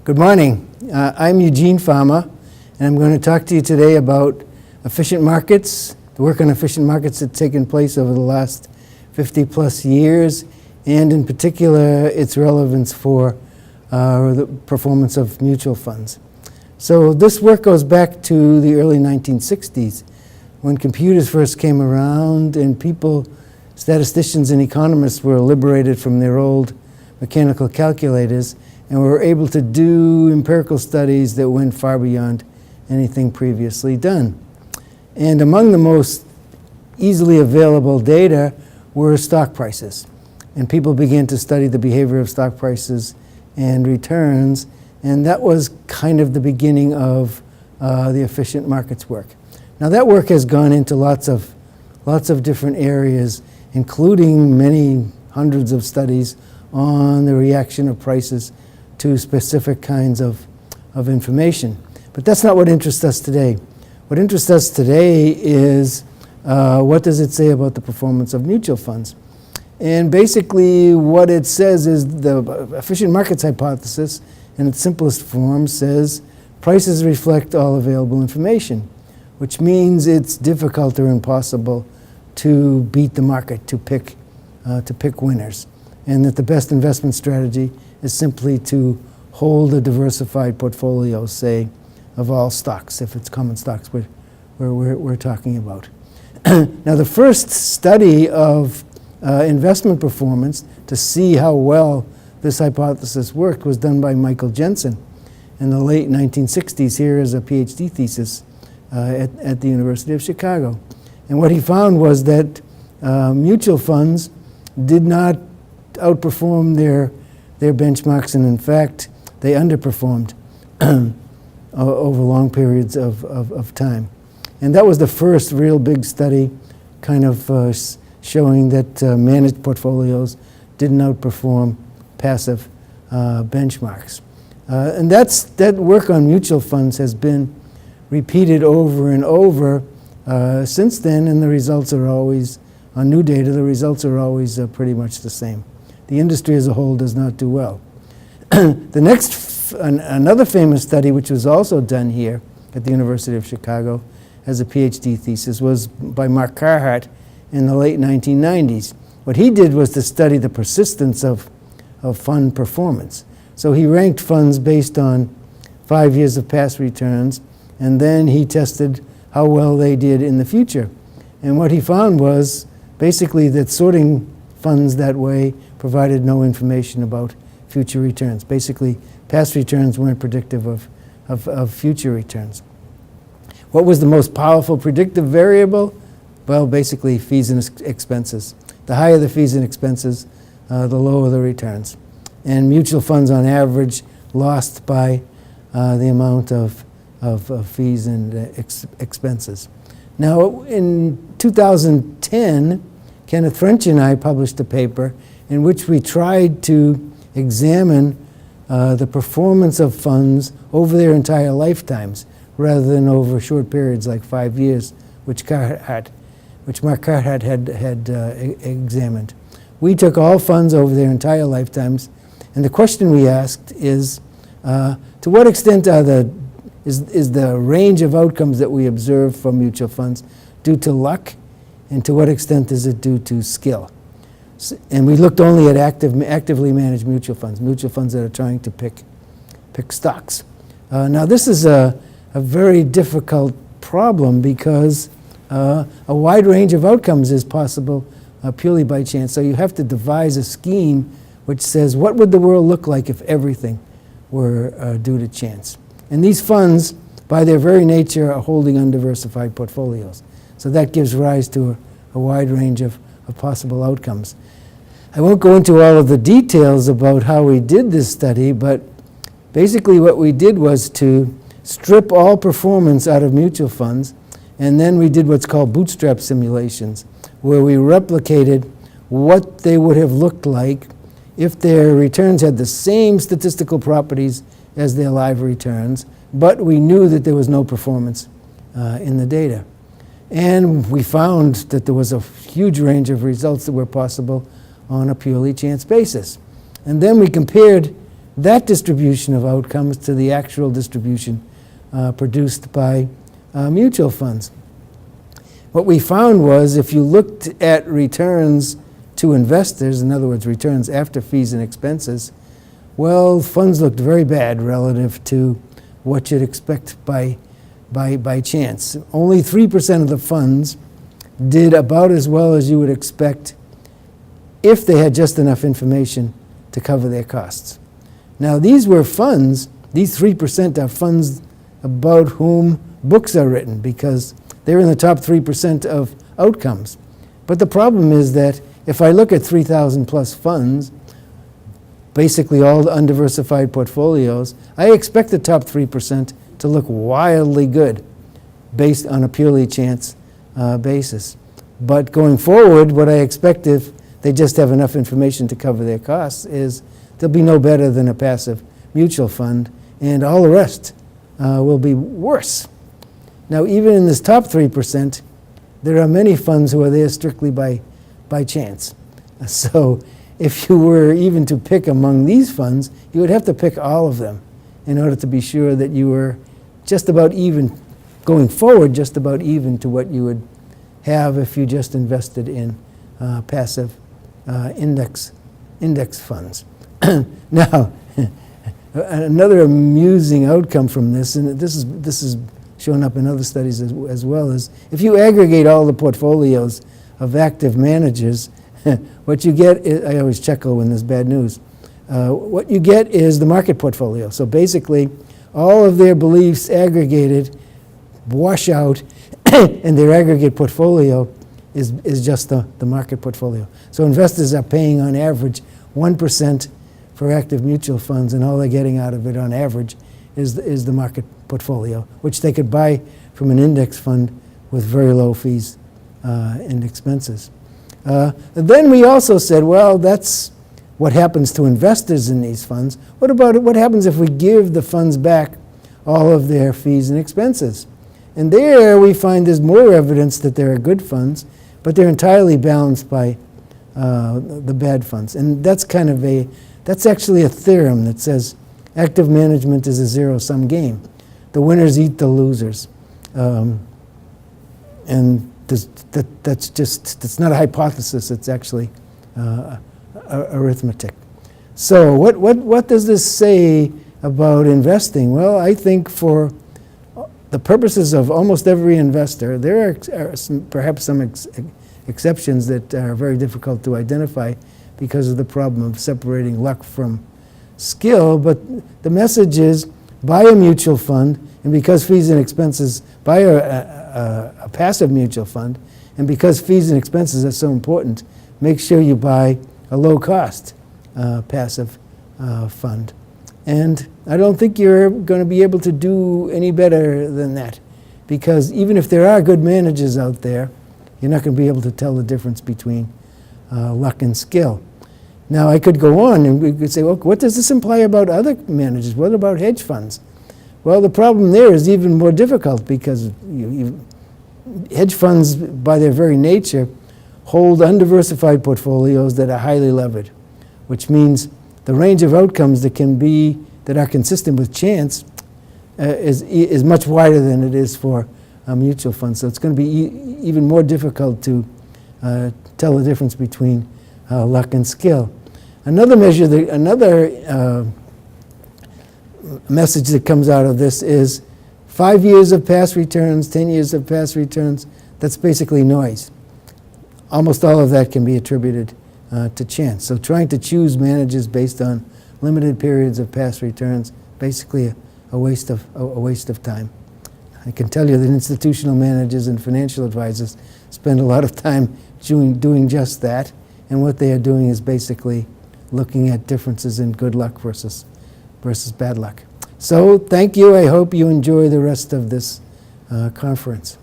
Good morning. I'm Eugene Fama, and I'm going to talk to you today about efficient markets, the work on efficient markets that's taken place over the last 50 plus years, and in particular its relevance for the performance of mutual funds. So this work goes back to the early 1960s when computers first came around and people, statisticians and economists, were liberated from their old mechanical calculators and were able to do empirical studies that went far beyond anything previously done. And among the most easily available data were stock prices. And people began to study the behavior of stock prices and returns, and that was kind of the beginning of the efficient markets work. Now that work has gone into lots of different areas, including many hundreds of studies on the reaction of prices to specific kinds of information. But that's not what interests us today. What interests us today is what does it say about the performance of mutual funds? And basically what it says is the efficient markets hypothesis, in its simplest form, says prices reflect all available information, which means it's difficult or impossible to beat the market, to pick winners, and that the best investment strategy is simply to hold a diversified portfolio, say, of all stocks, if it's common stocks we're talking about. Now, the first study of investment performance to see how well this hypothesis worked was done by Michael Jensen in the late 1960s. Here is a PhD thesis at the University of Chicago. And what he found was that mutual funds did not outperform their benchmarks, and in fact, they underperformed over long periods of time. And that was the first real big study kind of showing that managed portfolios didn't outperform passive benchmarks. And that work on mutual funds has been repeated over and over since then, and the results are always, on new data, the results are always pretty much the same. The industry as a whole does not do well. Another famous study, which was also done here at the University of Chicago as a PhD thesis, was by Mark Carhart in the late 1990s. What he did was to study the persistence of fund performance. So he ranked funds based on 5 years of past returns, and then he tested how well they did in the future. And what he found was basically that sorting funds that way provided no information about future returns. Basically, past returns weren't predictive of future returns. What was the most powerful predictive variable? Well, basically fees and expenses. The higher the fees and expenses, the lower the returns. And mutual funds on average lost by the amount of fees and expenses. Now, in 2010, Kenneth French and I published a paper in which we tried to examine the performance of funds over their entire lifetimes, rather than over short periods like 5 years, which Mark Carhart had examined. We took all funds over their entire lifetimes, and the question we asked is, to what extent is the range of outcomes that we observe from mutual funds due to luck, and to what extent is it due to skill? And we looked only at actively managed mutual funds that are trying to pick stocks. Now this is a very difficult problem because a wide range of outcomes is possible purely by chance. So you have to devise a scheme which says, what would the world look like if everything were due to chance? And these funds, by their very nature, are holding undiversified portfolios. So that gives rise to a wide range of possible outcomes. I won't go into all of the details about how we did this study, but basically what we did was to strip all performance out of mutual funds, and then we did what's called bootstrap simulations, where we replicated what they would have looked like if their returns had the same statistical properties as their live returns, but we knew that there was no performance in the data. And we found that there was a huge range of results that were possible on a purely chance basis. And then we compared that distribution of outcomes to the actual distribution produced by mutual funds. What we found was if you looked at returns to investors, in other words, returns after fees and expenses, well, funds looked very bad relative to what you'd expect by chance. Only 3% of the funds did about as well as you would expect if they had just enough information to cover their costs. Now, these were funds, these 3% are funds about whom books are written because they're in the top 3% of outcomes. But the problem is that if I look at 3,000 plus funds, basically all the undiversified portfolios, I expect the top 3% to look wildly good based on a purely chance basis. But going forward, what I expect if they just have enough information to cover their costs is they'll be no better than a passive mutual fund, and all the rest will be worse. Now, even in this top 3%, there are many funds who are there strictly by chance. So if you were even to pick among these funds, you would have to pick all of them in order to be sure that you were just about even, going forward, just about even to what you would have if you just invested in passive index funds. Now, another amusing outcome from this, and this is shown up in other studies as well, is if you aggregate all the portfolios of active managers, what you get is, I always chuckle when there's bad news, what you get is the market portfolio. So basically, all of their beliefs aggregated wash out, and their aggregate portfolio is just the market portfolio. So investors are paying on average 1% for active mutual funds, and all they're getting out of it on average is the market portfolio, which they could buy from an index fund with very low fees and expenses. Then we also said, well, that's what happens to investors in these funds. What happens if we give the funds back all of their fees and expenses? And there we find there's more evidence that there are good funds, but they're entirely balanced by the bad funds. And that's that's actually a theorem that says active management is a zero-sum game. The winners eat the losers. And that's not a hypothesis, it's actually arithmetic. So what does this say about investing? Well, I think for the purposes of almost every investor, there are perhaps some exceptions that are very difficult to identify because of the problem of separating luck from skill, but the message is buy a mutual fund, and because fees and expenses, buy a passive mutual fund, and because fees and expenses are so important, make sure you buy a low-cost passive fund. And I don't think you're going to be able to do any better than that, because even if there are good managers out there, you're not going to be able to tell the difference between luck and skill. Now, I could go on and we could say, well, what does this imply about other managers? What about hedge funds? Well, the problem there is even more difficult because hedge funds, by their very nature, hold undiversified portfolios that are highly levered, which means the range of outcomes that are consistent with chance is much wider than it is for a mutual fund. So it's going to be even more difficult to tell the difference between luck and skill. Another message that comes out of this is 5 years of past returns, 10 years of past returns, that's basically noise. Almost all of that can be attributed to chance. So trying to choose managers based on limited periods of past returns, basically a waste of time. I can tell you that institutional managers and financial advisors spend a lot of time doing just that, and what they are doing is basically looking at differences in good luck versus bad luck. So thank you. I hope you enjoy the rest of this conference.